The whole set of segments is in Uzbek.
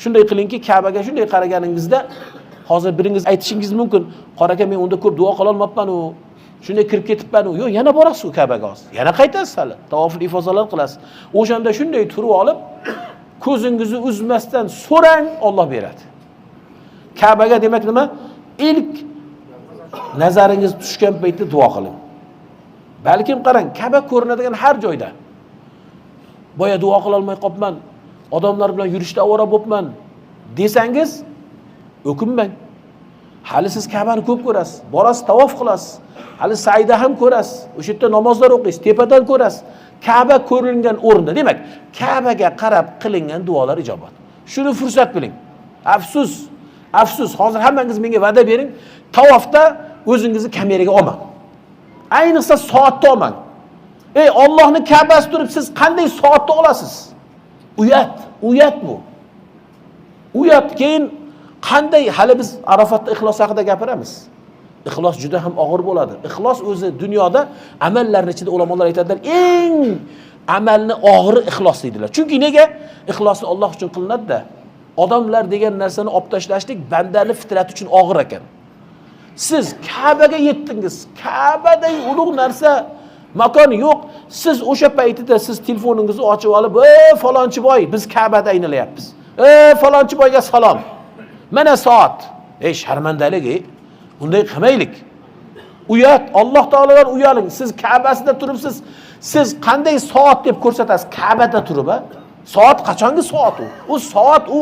Shunday qilingki, Ka'baga shunday qaraganingizda hozir biringiz aytishingiz mumkin, "Qora aka, men unda ko'p duo qila olmabman u. Shunday kirib ketibman u." Yo'q, yana borasiz u Ka'baga hozir. Yana qaytasiz hali. Tavoful ifozalar qilasiz. O'shanda shunday turib olib, ko'zingizni uzmasdan so'rang, Alloh beradi. Ka'baga demak nima? İlk nazaringiz tushgan paytda duo qiling. Balkim qarang, Ka'ba ko'rinadigan har joyda. Boya duo qila olmay qopman, odamlar bilan yurishda avora bo'pman desangiz, o'kinmang. Hali siz Ka'bani ko'p ko'rasiz, borasiz, tavof qilasiz. Hali sayda ham ko'rasiz, o'sha yerda namozlar o'qiysiz, tepadan ko'rasiz. Ka'ba ko'rilgan o'rinda, demak, Ka'baga qarab qilingan duolar ijobat. Shuni fursat biling. Afsus, hozir hammangiz menga va'da bering, tavofda o'zingizni kameraga olmang. Ayniqsa soatda olmang. Ey, Allohning Ka'basi turib siz qanday soatda olasiz? Uyat bu. Uyat. Keyin qanday, hali biz Arafatda ixlos haqida gapiramiz. Ixlos juda ham og'ir bo'ladi. Ixlos o'zi dunyoda amallarning ichida ulamolar aytadilar, eng amalni og'iri ixlos deydilar. Chunki nega? Ixlosni Alloh uchun qilinadi-da. Odamlar degan narsani olib tashlashlik bandani fitrati uchun og'ir ekan. Siz Ka'baga yetdingiz. Ka'baday ulug' narsa makon yo'q. Siz o'sha paytida siz telefoningizni ochib olib, "Falonchi boy, biz Ka'bada aynilayapmiz. Falonchi boyga salom. Mana soat." Sharmandalik, bunday qilmaylik. Uyat, Alloh taolodan uyaling. Siz Ka'basida turibsiz. Siz qanday soat deb ko'rsatasiz? Ka'bada turib, soat qachongi soat u? U soat u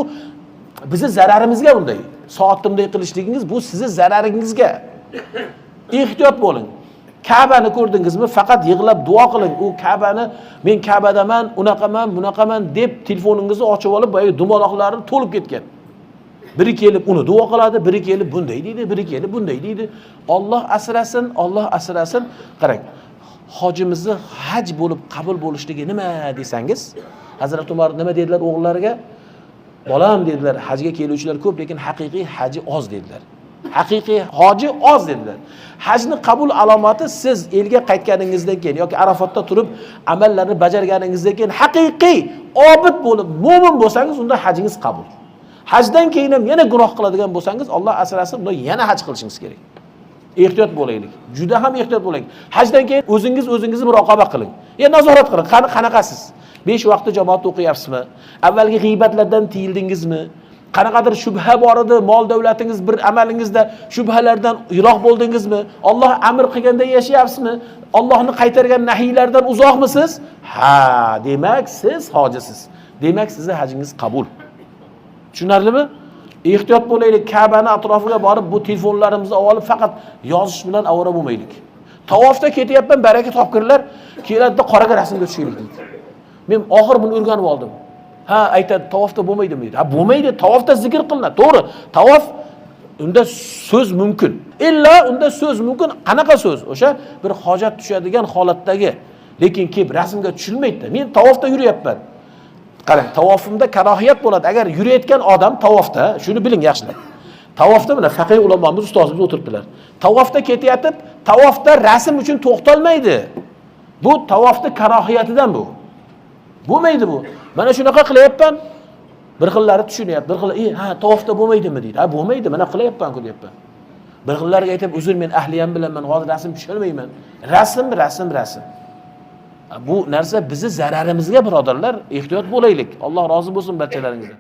bizni zararimizga bunday. Soatni bunday qilishligingiz bu sizni zararingizga. Ehtiyot bo'ling. Ka'bani ko'rdingizmi? Faqat yig'lab duo qiling. U Ka'bani, men Ka'badaman, unaqaman, bunaqaman deb telefoningizni ochib olib, boya dumaloqlari to'lib ketgan. Biri kelib uni duo qiladi, biri kelib bunday deydi, biri kelib bunday deydi. Alloh asrasin, Alloh asrasin. Qarang, hojimizni haj bo'lib qabul bo'lishligi nima desangiz, Hazrat Umar nima dedilar o'g'illariga? Bolam dedilar, hajga keluvchilar ko'p, lekin haqiqiy haji oz dedilar. Haqiqiy hoji oz dedilar. Hajni qabul alomati siz elga qaytganingizdan keyin yoki Arafatda turib amallarni bajarganingizdan keyin haqiqiy obid bo'lib, mo'min bo'lsangiz, unda hajingiz qabul. Hajdan keyin ham yana gunoh qiladigan bo'lsangiz, Alloh asrasin, unda yana haj qilishingiz kerak. Ehtiyot bo'laylik. Juda ham ehtiyot bo'laylik. Hajdan keyin o'zingizni muroqaba qiling. Nazorat qiling. Qanaqasiz? 5 vaqtda jamoat o'qiyapsizmi? Avvalgi g'iybatlardan tiyildingizmi? Qanaqadir shubha bor edi, mol davlatingiz bir amalingizda shubhalardan yiroq bo'ldingizmi? Alloh amr qilganda yashayapsizmi? Allohni qaytargan nahiylardan uzoqmisiz? Ha, demak siz hojisiz. Demak sizning hajingiz qabul. Tushunarlimi? Ehtiyot bo'laylik. Ka'bani atrofiga borib bu telefonlarimizni olib faqat yozish bilan avora bo'lmaylik. Tavofda ketyapman, baraka topkirlar, keladida qoraga rasmga tushaylik deydi. Men oxir buni o'rganib oldim. Ha, aytadi, tavofda bo'lmaydimi deydi. Ha, bo'lmaydi, tavofda zikr qilinadi. To'g'ri. Tavof unda so'z mumkin. Illa unda so'z mumkin. Qanaqa so'z? O'sha bir hojat tushadigan holatdagi. Lekin kelib rasmga tushilmaydi. Men tavofda yuryapman. Qarang, tavofimda karohiyat bo'ladi. Agar yurayotgan odam tavofda, shuni biling yaxshilab. Tavofda mana faqih ulamomiz, ustozimiz o'tiribdilar. Tavofda ketayotib, tavofda rasm uchun to'xtalmaydi. Bu tavofda karohiyatidan bu. Bo'lmaydi bu. Mana shunaqa qilyapman. Bir xillari tushunyapti. Bir xillari, ha, tavofda bo'lmaydimi deydi. Ha, bo'lmaydi, mana qilyapman-ku deyapman. Bir xillariga aytib, "Uzr, men ahliyam bilanman, hozir rasm tusholmayman." Rasm. Bu narsa bizni zararimizga, birodarlar. Ehtiyot bo'laylik. Alloh rozi bo'lsin barchalaringizdan.